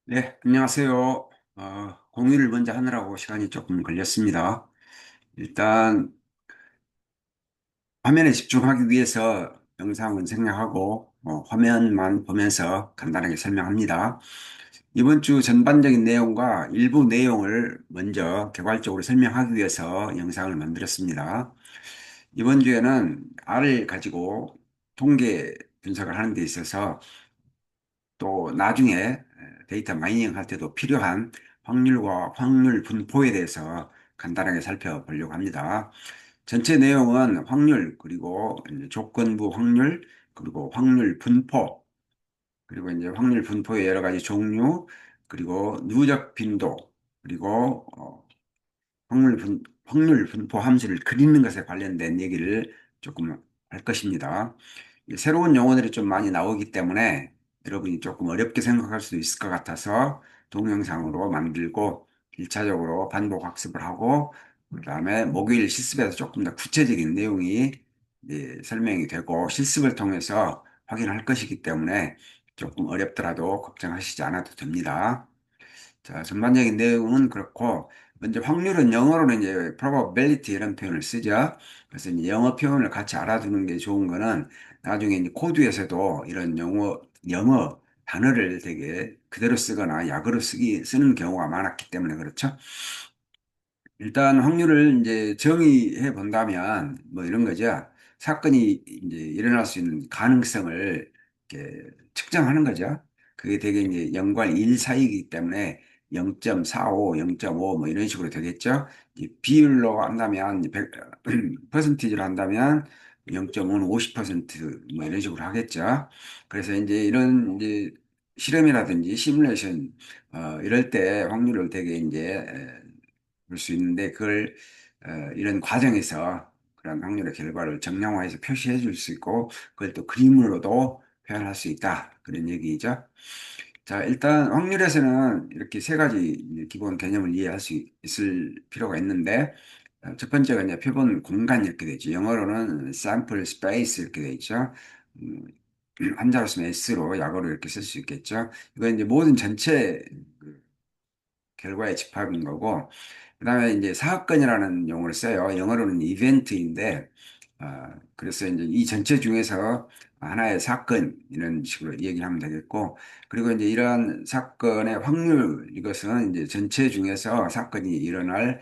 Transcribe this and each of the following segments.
네, 안녕하세요. 공유를 먼저 하느라고 시간이 조금 걸렸습니다. 일단 화면에 집중하기 위해서 영상은 생략하고 화면만 보면서 간단하게 설명합니다. 이번 주 전반적인 내용과 일부 내용을 먼저 개괄적으로 설명하기 위해서 영상을 만들었습니다. 이번 주에는 R을 가지고 통계 분석을 하는 데 있어서 또 나중에 데이터 마이닝 할 때도 필요한 확률과 확률 분포에 대해서 간단하게 살펴보려고 합니다. 전체 내용은 확률, 그리고 이제 조건부 확률, 그리고 확률 분포, 그리고 이제 확률 분포의 여러 가지 종류, 그리고 누적 빈도, 그리고 확률 분포 함수를 그리는 것에 관련된 얘기를 조금 할 것입니다. 새로운 용어들이 좀 많이 나오기 때문에 여러분이 조금 어렵게 생각할 수도 있을 것 같아서 동영상으로 만들고 1차적으로 반복 학습을 하고 그다음에 목요일 실습에서 조금 더 구체적인 내용이 설명이 되고 실습을 통해서 확인할 것이기 때문에 조금 어렵더라도 걱정하시지 않아도 됩니다. 자, 전반적인 내용은 그렇고, 먼저 확률은 영어로는 이제 probability 이런 표현을 쓰죠. 그래서 이제 영어 표현을 같이 알아두는 게 좋은 거는 나중에 이제 코드에서도 이런 영어 단어를 되게 그대로 쓰거나 약어로 쓰는 경우가 많았기 때문에 그렇죠. 일단 확률을 이제 정의해 본다면 뭐 이런 거죠. 사건이 이제 일어날 수 있는 가능성을 이렇게 측정하는 거죠. 그게 되게 이제 0과 1 사이이기 때문에 0.45, 0.5 뭐 이런 식으로 되겠죠. 이 비율로 한다면 100, 퍼센티지로 한다면 0.5는 50%뭐 이런 식으로 하겠죠. 그래서 이제 이런 이제 실험이라든지 시뮬레이션 이럴 때 확률을 되게 이제 볼 수 있는데 그걸 이런 과정에서 그런 확률의 결과를 정량화해서 표시해 줄 수 있고 그걸 또 그림으로도 표현할 수 있다. 그런 얘기죠. 자, 일단 확률에서는 이렇게 세 가지 이제 기본 개념을 이해할 수 있을 필요가 있는데 첫 번째가 이제 표본 공간 이렇게 되죠. 영어로는 sample space 이렇게 돼 있죠. 음, 한자로 쓰면 S로 약어로 이렇게 쓸 수 있겠죠. 이건 이제 모든 전체 그 결과의 집합인 거고, 그다음에 이제 사건이라는 용어를 써요. 영어로는 이벤트인데, 그래서 이제 이 전체 중에서 하나의 사건 이런 식으로 얘기하면 되겠고, 그리고 이제 이러한 사건의 확률 이것은 이제 전체 중에서 사건이 일어날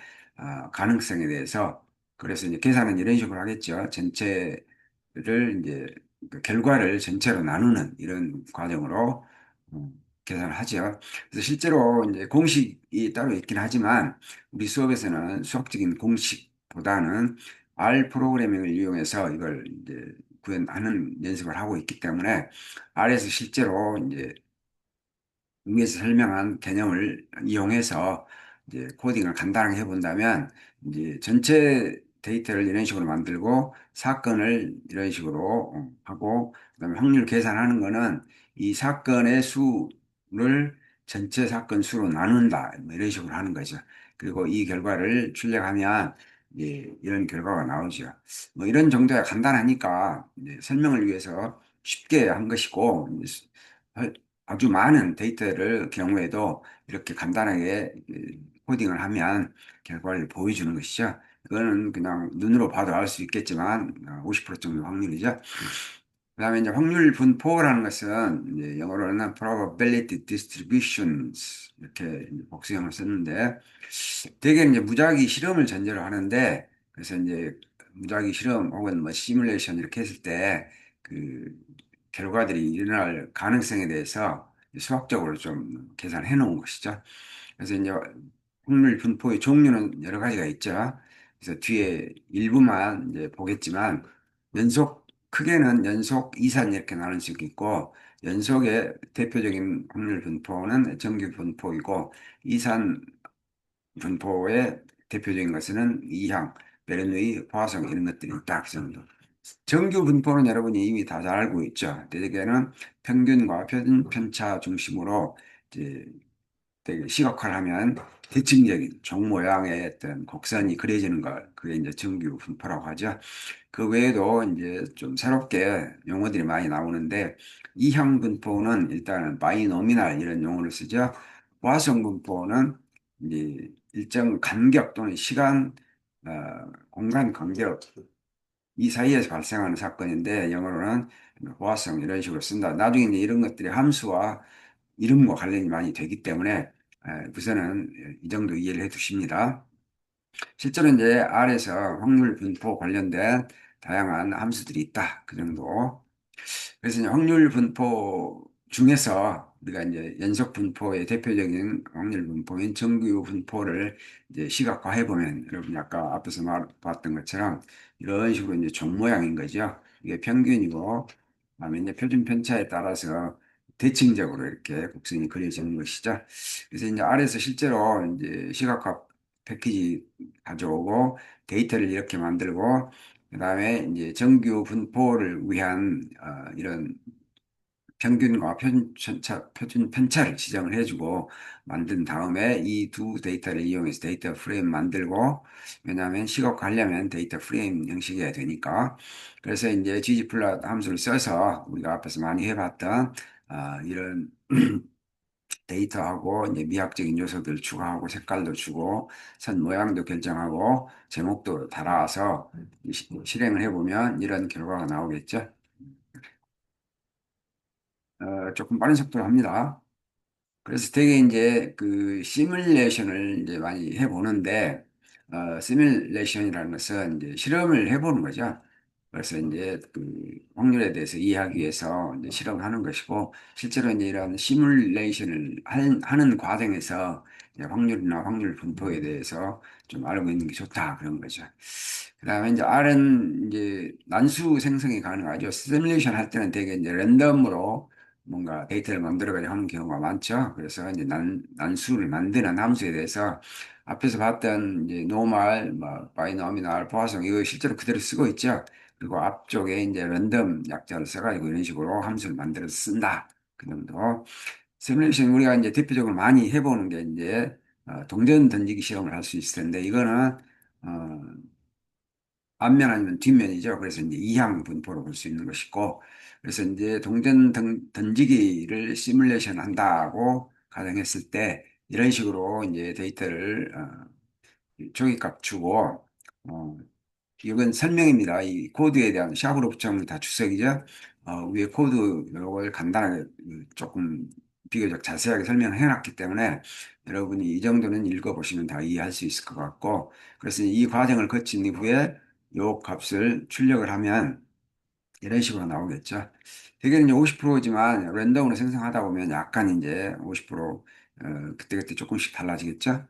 가능성에 대해서 그래서 이제 계산은 이런 식으로 하겠죠. 전체를 이제 그 결과를 전체로 나누는 이런 과정으로 계산을 하죠. 그래서 실제로 이제 공식이 따로 있긴 하지만 우리 수업에서는 수학적인 공식보다는 R 프로그래밍을 이용해서 이걸 이제 구현하는 연습을 하고 있기 때문에 R에서 실제로 이제 위에서 설명한 개념을 이용해서 이제 코딩을 간단하게 해본다면 이제 전체 데이터를 이런 식으로 만들고 사건을 이런 식으로 하고 그다음에 확률 계산하는 거는 이 사건의 수를 전체 사건 수로 나눈다 뭐 이런 식으로 하는 거죠. 그리고 이 결과를 출력하면 이제 이런 결과가 나오죠. 뭐 이런 정도야 간단하니까 이제 설명을 위해서 쉽게 한 것이고 아주 많은 데이터를 경우에도 이렇게 간단하게 코딩을 하면 결과를 보여주는 것이죠. 이거는 그냥 눈으로 봐도 알 수 있겠지만 50% 정도 확률이죠. 그다음에 이제 확률 분포라는 것은 이제 영어로는 probability distributions 이렇게 이제 복수형을 썼는데 대개 이제 무작위 실험을 전제로 하는데 그래서 이제 무작위 실험 혹은 뭐 시뮬레이션 이렇게 했을 때 그 결과들이 일어날 가능성에 대해서 수학적으로 좀 계산해 놓은 것이죠. 그래서 이제 확률 분포의 종류는 여러 가지가 있죠. 그래서 뒤에 일부만 이제 보겠지만 크게는 연속, 이산 이렇게 나눌 수 있고 연속의 대표적인 확률 분포는 정규 분포이고 이산 분포의 대표적인 것은 이항, 베르누이, 포화성 이런 것들이 딱 정도. 정규 분포는 여러분이 이미 다 잘 알고 있죠. 대개는 평균과 편차 중심으로 이제 되게 시각화를 하면 대칭적인 종 모양의 어떤 곡선이 그려지는 걸 그게 이제 정규 분포라고 하죠. 그 외에도 이제 좀 새롭게 용어들이 많이 나오는데 이형 분포는 일단은 바이노미널 이런 용어를 쓰죠. 보아성 분포는 이제 일정 간격 또는 시간, 공간 간격 이 사이에서 발생하는 사건인데 영어로는 보아성 이런 식으로 쓴다. 나중에 이제 이런 것들이 함수와 이름과 관련이 많이 되기 때문에 우선은 이 정도 이해를 해 두십니다. 실제로 이제 R에서 확률 분포 관련된 다양한 함수들이 있다. 그 정도. 그래서 이제 확률 분포 중에서 우리가 이제 연속 분포의 대표적인 확률 분포인 정규 분포를 이제 시각화해 보면 여러분이 아까 앞에서 봤던 것처럼 이런 식으로 이제 종 모양인 거죠. 이게 평균이고, 그다음에 이제 표준 편차에 따라서 대칭적으로 이렇게 곡선이 그려지는 것이죠. 그래서 이제 아래에서 실제로 이제 시각화 패키지 가져오고 데이터를 이렇게 만들고 그다음에 이제 정규 분포를 위한 이런 평균과 표준 편차를 지정을 해주고 만든 다음에 이 두 데이터를 이용해서 데이터 프레임 만들고 왜냐하면 시각화하려면 데이터 프레임 형식이어야 되니까 그래서 이제 ggplot 함수를 써서 우리가 앞에서 많이 해봤던 이런 데이터하고 이제 미학적인 요소들 추가하고 색깔도 주고 선 모양도 결정하고 제목도 달아서 실행을 해보면 이런 결과가 나오겠죠. 조금 빠른 속도로 합니다. 그래서 되게 이제 그 시뮬레이션을 이제 많이 해보는데, 시뮬레이션이라는 것은 이제 실험을 해보는 거죠. 그래서 이제 그 확률에 대해서 이해하기 위해서 이제 실험을 하는 것이고, 실제로 이제 이런 시뮬레이션을 하는 과정에서 이제 확률이나 확률 분포에 대해서 좀 알고 있는 게 좋다 그런 거죠. 그다음에 이제 R은 이제 난수 생성이 가능하죠. 시뮬레이션 할 때는 되게 이제 랜덤으로 뭔가 데이터를 만들어가지고 하는 경우가 많죠. 그래서 이제 난수를 만드는 함수에 대해서 앞에서 봤던 이제 노말, 뭐, 바이노미널, 포화성 이거 실제로 그대로 쓰고 있죠. 그리고 앞쪽에 이제 랜덤 약자를 써가지고 이런 식으로 함수를 만들어서 쓴다. 그 정도. 시뮬레이션 우리가 이제 대표적으로 많이 해보는 게 이제 동전 던지기 실험을 할 수 있을 텐데 이거는 어, 앞면 아니면 뒷면이죠. 그래서 이제 이항 분포로 볼 수 있는 것이고, 그래서 이제 동전 던지기를 시뮬레이션 한다고 가정했을 때, 이런 식으로 이제 데이터를 조기값 주고, 어, 이건 설명입니다. 이 코드에 대한 샵으로 붙여놓은 다 주석이죠. 위에 코드 요걸 간단하게 조금 비교적 자세하게 설명을 해놨기 때문에 여러분이 이 정도는 읽어보시면 다 이해할 수 있을 것 같고 그래서 이 과정을 거친 이후에 요 값을 출력을 하면 이런 식으로 나오겠죠. 대개는 이제 50%지만 랜덤으로 생성하다 보면 약간 이제 50% 그때그때 조금씩 달라지겠죠.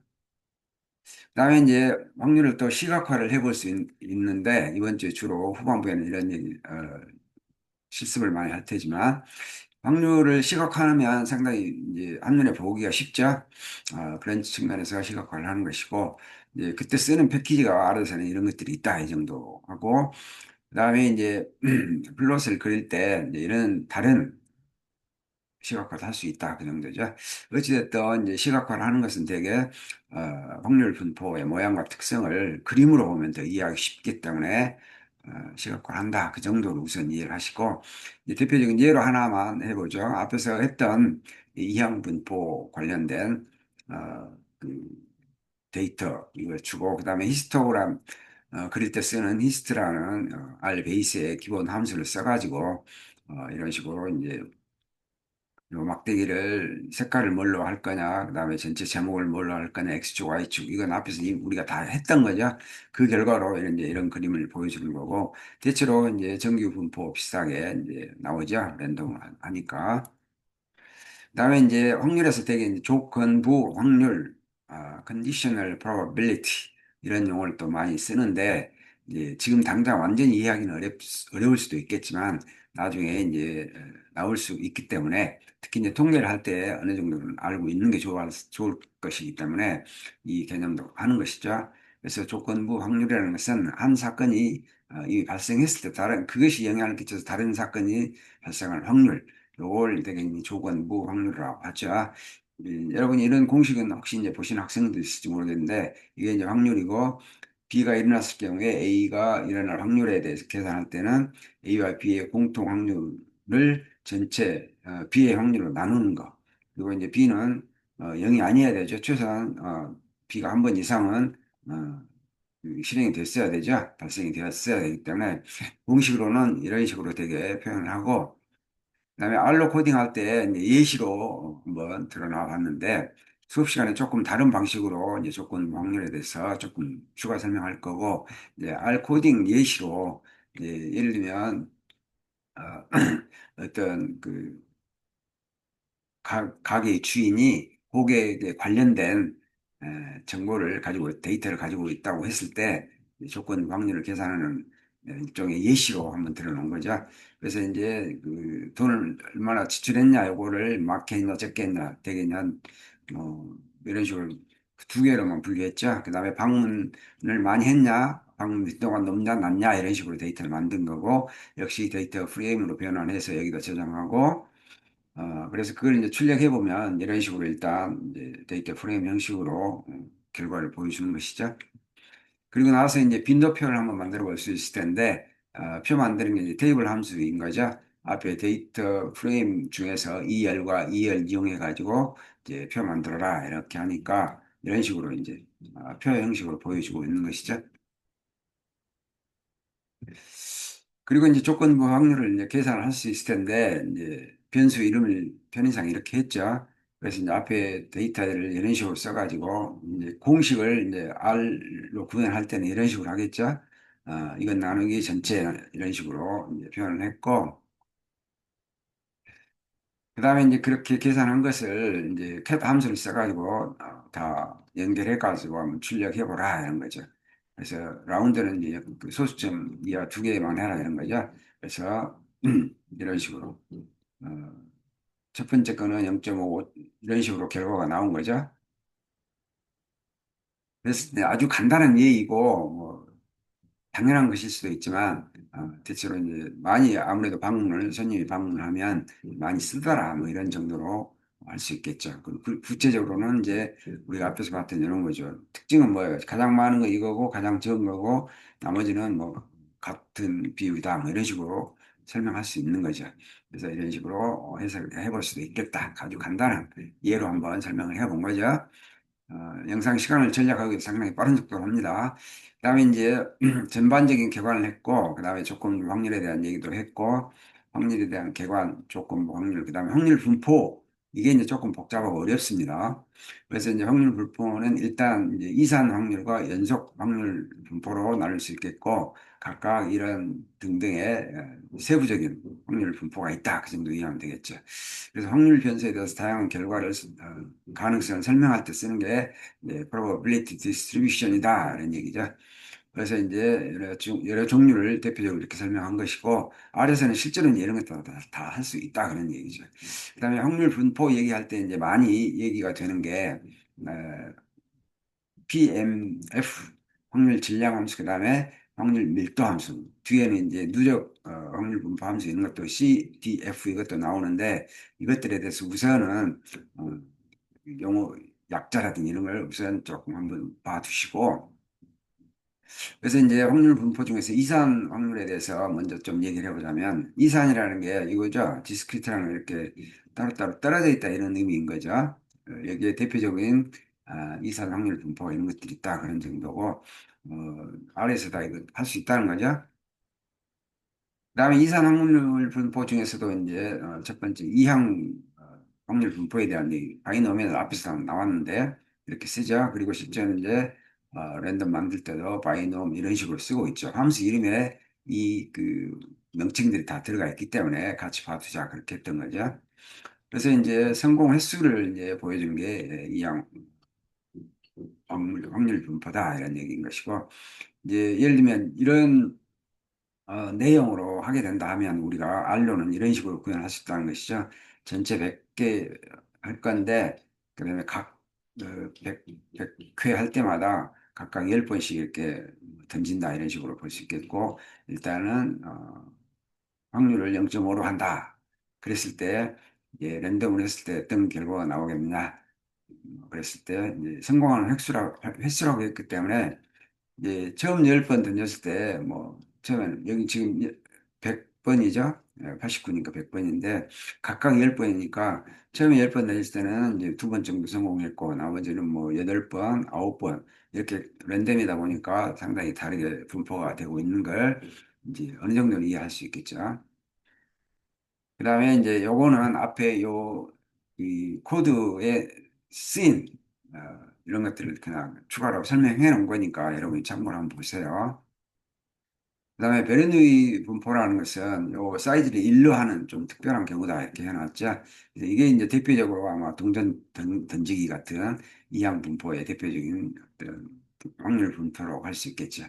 그다음에 이제 확률을 또 시각화를 해볼 수 있는데 이번 주에 주로 후반부에는 이런 얘기, 실습을 많이 할 테지만 확률을 시각화하면 상당히 이제 한눈에 보기가 쉽죠. 그런 측면에서 시각화를 하는 것이고 이제 그때 쓰는 패키지가 알아서는 이런 것들이 있다 이 정도 하고 그다음에 이제 플롯을 그릴 때 이제 이런 다른 시각화도 할 수 있다. 그 정도죠. 어찌됐든 이제 시각화를 하는 것은 되게 확률 분포의 모양과 특성을 그림으로 보면 더 이해하기 쉽기 때문에 시각화를 한다. 그 정도로 우선 이해를 하시고 이제 대표적인 예로 하나만 해보죠. 앞에서 했던 이 이항 분포 관련된 그 데이터 이걸 주고 그다음에 히스토그램 그릴 때 쓰는 히스트라는 R 베이스의 기본 함수를 써가지고 이런 식으로 이제 요 막대기를 색깔을 뭘로 할 거냐, 그다음에 전체 제목을 뭘로 할 거냐, X축, Y축, 이건 앞에서 우리가 다 했던 거죠. 그 결과로 이런 그림을 보여주는 거고, 대체로 이제 정규 분포 비슷하게 이제 나오죠. 랜덤 하니까. 그다음에 이제 확률에서 되게 이제 조건부 확률, conditional probability 이런 용어를 또 많이 쓰는데 이제 지금 당장 완전히 이해하기는 어려울 수도 있겠지만 나중에 이제 나올 수 있기 때문에 특히 이제 통계를 할 때 어느 정도는 알고 있는 게 좋을 것이기 때문에 이 개념도 하는 것이죠. 그래서 조건부 확률이라는 것은 한 사건이 이미 발생했을 때 다른 그것이 영향을 끼쳐서 다른 사건이 발생할 확률 요걸 되게 이제 조건부 확률이라고 하죠. 여러분이 이런 공식은 혹시 이제 보신 학생도 있을지 모르겠는데 이게 이제 확률이고 B가 일어났을 경우에 A가 일어날 확률에 대해서 계산할 때는 A와 B의 공통 확률을 전체 B의 확률로 나누는 거. 그리고 이제 B는 0이 아니어야 되죠. 최소한 B가 한 번 이상은 어, 그 실행이 됐어야 되죠. 발생이 되었어야 되기 때문에 공식으로는 이런 식으로 되게 표현을 하고 그다음에 알로 코딩할 때 이제 예시로 한번 드러나 봤는데 수업 시간에 조금 다른 방식으로 이제 조건 확률에 대해서 조금 추가 설명할 거고 이제 알 코딩 예시로 이제 예를 들면 어, 어떤 그 가게의 주인이 고객에 관련된 정보를 가지고 데이터를 가지고 있다고 했을 때 조건 확률을 계산하는 일종의 예시로 한번 들어놓은 거죠. 그래서 이제 그 돈을 얼마나 지출했냐, 요거를 많게 했냐, 적게 했냐, 되겠냐, 뭐 이런 식으로 두 개로만 분류했죠. 그다음에 방문을 많이 했냐, 방문 빈도가 높냐, 낮냐 이런 식으로 데이터를 만든 거고 역시 데이터 프레임으로 변환해서 여기다 저장하고 그래서 그걸 이제 출력해 보면 이런 식으로 일단 이제 데이터 프레임 형식으로 결과를 보여주는 것이죠. 그리고 나서 이제 빈도표를 한번 만들어 볼 수 있을 텐데, 표 만드는 게 이제 테이블 함수인 거죠. 앞에 데이터 프레임 중에서 2열과 2열 이용해 가지고 이제 표 만들어라 이렇게 하니까 이런 식으로 이제 표 형식으로 보여주고 있는 것이죠. 그리고 이제 조건부 확률을 이제 계산을 할 수 있을 텐데, 이제 변수 이름을 편의상 이렇게 했죠. 그래서 이제 앞에 데이터를 이런 식으로 써가지고, 이제 공식을 이제 R로 구현할 때는 이런 식으로 하겠죠. 이건 나누기 전체 이런 식으로 이제 표현을 했고, 그 다음에 이제 그렇게 계산한 것을 이제 cat 함수를 써가지고 다 연결해가지고 한번 출력해보라 이런 거죠. 그래서 라운드는 이제 그 소수점 이하 두 개만 해라 이런 거죠. 그래서 이런 식으로 어, 첫 번째 거는 0.5 이런 식으로 결과가 나온 거죠. 그래서 이제 아주 간단한 예이고 뭐 당연한 것일 수도 있지만 대체로 이제 많이 아무래도 손님이 방문을 하면 많이 쓰더라 뭐 이런 정도로 할 수 있겠죠. 구체적으로는 이제 우리가 앞에서 봤던 이런 거죠. 특징은 뭐예요? 가장 많은 거 이거고 가장 적은 거고 나머지는 뭐 같은 비율이다 뭐 이런 식으로 설명할 수 있는 거죠. 그래서 이런 식으로 해석을 해볼 수도 있겠다. 아주 간단한 예로 한번 설명을 해본 거죠. 영상 시간을 절약하기 위해서 상당히 빠른 속도로 합니다. 그다음에 이제 전반적인 개관을 했고, 그다음에 조건 확률에 대한 얘기도 했고, 확률에 대한 개관, 조건 확률, 그다음에 확률 분포 이게 이제 조금 복잡하고 어렵습니다. 그래서 이제 확률 분포는 일단 이제 이산 확률과 연속 확률 분포로 나눌 수 있겠고, 각각 이런 등등의 세부적인 확률 분포가 있다. 그 정도 이해하면 되겠죠. 그래서 확률 변수에 대해서 다양한 결과를 가능성을 설명할 때 쓰는 게 probability distribution이다 이런 얘기죠. 그래서 이제 여러 종류를 대표적으로 이렇게 설명한 것이고 R에서는 실제로는 이런 것도 다 할 수 있다 그런 얘기죠. 그다음에 확률 분포 얘기할 때 이제 많이 얘기가 되는 게 PMF 확률 질량 함수 그다음에 확률 밀도 함수 뒤에는 이제 누적 확률 분포 함수 이런 것도 CDF 이것도 나오는데 이것들에 대해서 우선은 어, 용어 약자라든지 이런 걸 우선 조금 한번 봐두시고 그래서 이제 확률 분포 중에서 이산 확률에 대해서 먼저 좀 얘기를 해보자면 이산이라는 게 이거죠. 디스크리트라는 이렇게 따로따로 떨어져 있다 이런 의미인 거죠. 여기에 대표적인 이산 확률 분포가 이런 것들이 있다 그런 정도고 아래에서 다 이거 할 수 있다는 거죠. 그다음에 이산 확률 분포 중에서도 이제 첫 번째 이항 확률 분포에 대한 이 바이노미얼 앞에서 나왔는데 이렇게 쓰죠. 그리고 실제는 이제 랜덤 만들 때도 바이놈 이런 식으로 쓰고 있죠. 함수 이름에 이 그 명칭들이 다 들어가 있기 때문에 같이 봐두자 그렇게 했던 거죠. 그래서 이제 성공 횟수를 이제 보여준 게 이항 확률 분포다 이런 얘기인 것이고 이제 예를 들면 이런 내용으로 하게 된다 하면 우리가 R로는 이런 식으로 구현할 수 있다는 것이죠. 전체 100개 할 건데, 그다음에 각 100회 할 때마다 각각 10번씩 이렇게 던진다 이런 식으로 볼 수 있겠고, 일단은 확률을 0.5로 한다. 그랬을 때 랜덤으로 했을 때 어떤 결과가 나오겠느냐. 그랬을 때 이제 성공하는 횟수라고 했기 때문에 이제 처음 10번 던졌을 때 뭐 처음에는 여기 지금 100번이죠. 89니까 100번인데 각각 10번이니까 처음에 10번 던졌을 때는 이제 2번 정도 성공했고 나머지는 뭐 8번, 9번 이렇게 랜덤이다 보니까 상당히 다르게 분포가 되고 있는 걸 이제 어느 정도는 이해할 수 있겠죠. 그다음에 이제 요거는 앞에 이 코드에 쓰인 어, 이런 것들을 그냥 추가로 설명해 놓은 거니까 여러분이 참고를 한번 보세요. 그다음에 베르누이 분포라는 것은 요 사이즈를 일로 하는 좀 특별한 경우다 이렇게 해놨죠. 그래서 이게 이제 대표적으로 아마 던지기 같은 이항 분포의 대표적인 어떤 확률 분포라고 할 수 있겠죠.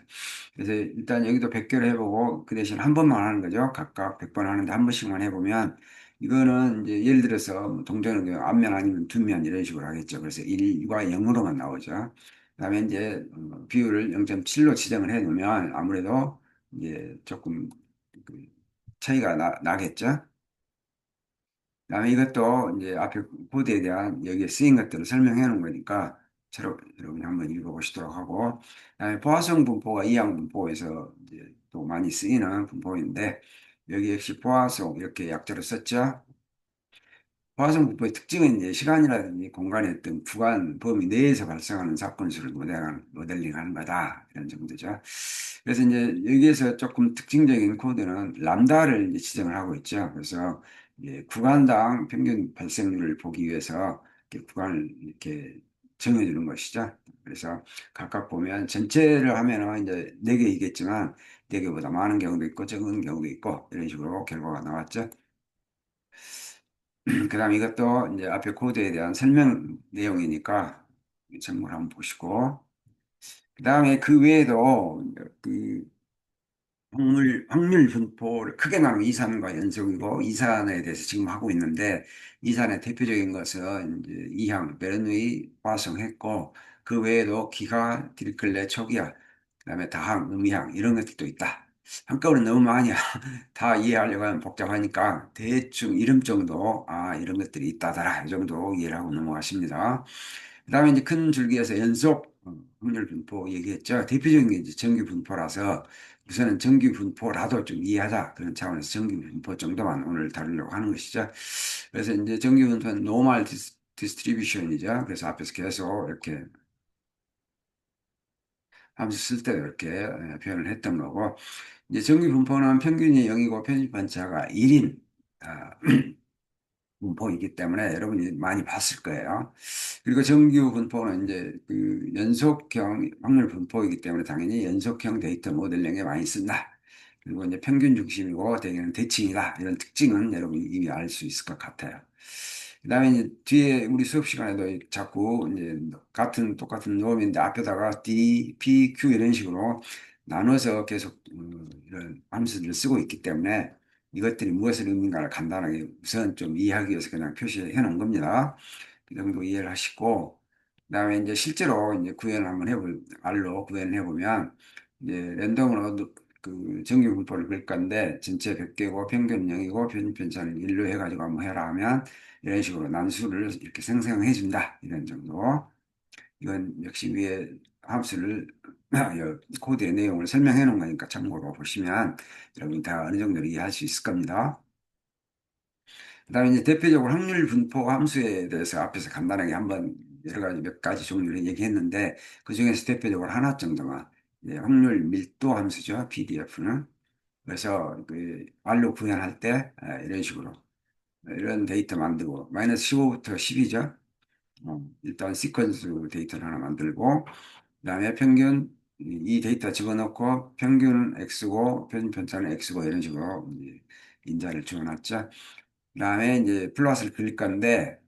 그래서 일단 여기도 100개를 해보고 그 대신 한 번만 하는 거죠. 각각 100번 하는데 한 번씩만 해보면 이거는 이제 예를 들어서 뭐 동전은 그 앞면 아니면 뒷면 이런 식으로 하겠죠. 그래서 1과 0으로만 나오죠. 그다음에 이제 비율을 0.7로 지정을 해 놓으면 아무래도 이제 조금 그 차이가 나겠죠. 그다음에 이것도 이제 앞에 코드에 대한 여기에 쓰인 것들을 설명해 놓은 거니까 여러분이 한번 읽어보시도록 하고, 그다음에 포화성 분포가 이항 분포에서 이제 또 많이 쓰이는 분포인데 여기 역시 포화성 이렇게 약자로 썼죠. 화성분포의 특징은 이제 시간이라든지 공간의 어떤 구간 범위 내에서 발생하는 사건 수를 모델링하는 거다 이런 정도죠. 그래서 이제 여기에서 조금 특징적인 코드는 람다를 이제 지정을 하고 있죠. 그래서 이제 구간당 평균 발생률을 보기 위해서 이렇게 구간을 이렇게 정해주는 것이죠. 그래서 각각 보면 전체를 하면은 이제 4개이겠지만 4개보다 많은 경우도 있고 적은 경우도 있고 이런 식으로 결과가 나왔죠. 그다음 이것도 이제 앞에 코드에 대한 설명 내용이니까 참고를 한번 보시고 그다음에 그 외에도 그 확률 분포를 크게 나누면 이산과 연속이고 이산에 대해서 지금 하고 있는데 이산의 대표적인 것은 이제 이항, 베르누이, 화성했고 그 외에도 기하, 디리클레, 초기화, 그다음에 다항, 음이항 이런 것들도 있다. 한꺼번에 너무 많이 다 이해하려고 하면 복잡하니까 대충 이름 정도 이런 것들이 있다더라 이 정도 이해를 하고 넘어가십니다. 그다음에 이제 큰 줄기에서 연속 확률 분포 얘기했죠. 대표적인 게 이제 정규 분포라서 우선은 정규 분포라도 좀 이해하자 그런 차원에서 정규 분포 정도만 오늘 다루려고 하는 것이죠. 그래서 이제 정규 분포는 노멀 디스트리뷰션이죠. 그래서 앞에서 계속 이렇게 함수 쓸 때도 이렇게 표현을 했던 거고 이제 정규 분포는 평균이 0이고 편집 반차가 1인 분포이기 때문에 여러분이 많이 봤을 거예요. 그리고 정규 분포는 이제 그 연속형 확률 분포이기 때문에 당연히 연속형 데이터 모델링에 많이 쓴다. 그리고 이제 평균 중심이고 대개는 대칭이다. 이런 특징은 여러분이 이미 알 수 있을 것 같아요. 그다음에 이제 뒤에 우리 수업 시간에도 자꾸 이제 똑같은 놈인데 앞에다가 D, P, Q 이런 식으로 나눠서 계속 이런 함수들을 쓰고 있기 때문에 이것들이 무엇을 의미인가를 간단하게 우선 좀 이해하기 위해서 그냥 표시해 놓은 겁니다. 그 정도 이해를 하시고, 그다음에 이제 실제로 이제 구현을 한번 R로 구현을 해보면, 이제 랜덤으로 그 정규 분포를 그릴 건데, 전체 100개고 평균 0이고 편차를 1로 해가지고 한번 해라 하면, 이런 식으로 난수를 이렇게 생성해 준다. 이런 정도. 이건 역시 위에 함수를 코드의 내용을 설명해 놓은 거니까 참고로 보시면 여러분이 다 어느 정도 이해할 수 있을 겁니다. 그다음에 이제 대표적으로 확률 분포 함수에 대해서 앞에서 간단하게 한번 여러 가지 몇 가지 종류를 얘기했는데 그중에서 대표적으로 하나 정도만 이제 확률 밀도 함수죠. PDF는. 그래서 그 R로 구현할 때 이런 식으로 이런 데이터 만들고 마이너스 15부터 10이죠. 일단 시퀀스 데이터를 하나 만들고 그다음에 평균 이 데이터 집어넣고 평균은 X고 편차는 X고 이런 식으로 이제 인자를 주어놨죠. 그다음에 이제 플롯을 그릴 건데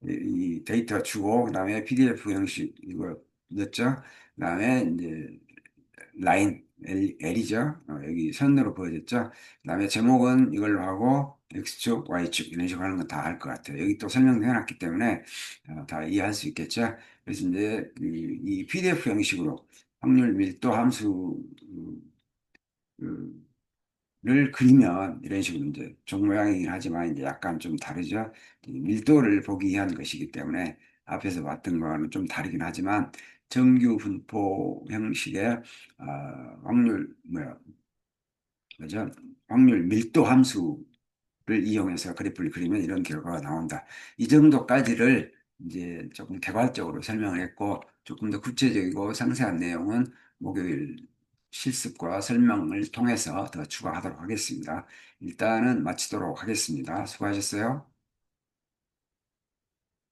이 데이터 주고 그다음에 PDF 형식 이거 넣었죠. 그다음에 이제 라인 L이죠. 여기 선으로 보여졌죠. 그다음에 제목은 이걸로 하고 X축, Y축 이런 식으로 하는 건 다 할 것 같아요. 여기 또 설명도 해놨기 때문에 다 이해할 수 있겠죠. 그래서 이제 이 PDF 형식으로 확률 밀도 함수 그 를 그리면 이런 식으로 이제 종 모양이긴 하지만 이제 약간 좀 다르죠. 이 밀도를 보기 위한 것이기 때문에 앞에서 봤던 거는 좀 다르긴 하지만 정규 분포 형식의 확률 뭐야 그죠? 확률 밀도 함수를 이용해서 그래프를 그리면 이런 결과가 나온다. 이 정도까지를 이제 조금 개괄적으로 설명을 했고 조금 더 구체적이고 상세한 내용은 목요일 실습과 설명을 통해서 더 추가하도록 하겠습니다. 일단은 마치도록 하겠습니다. 수고하셨어요.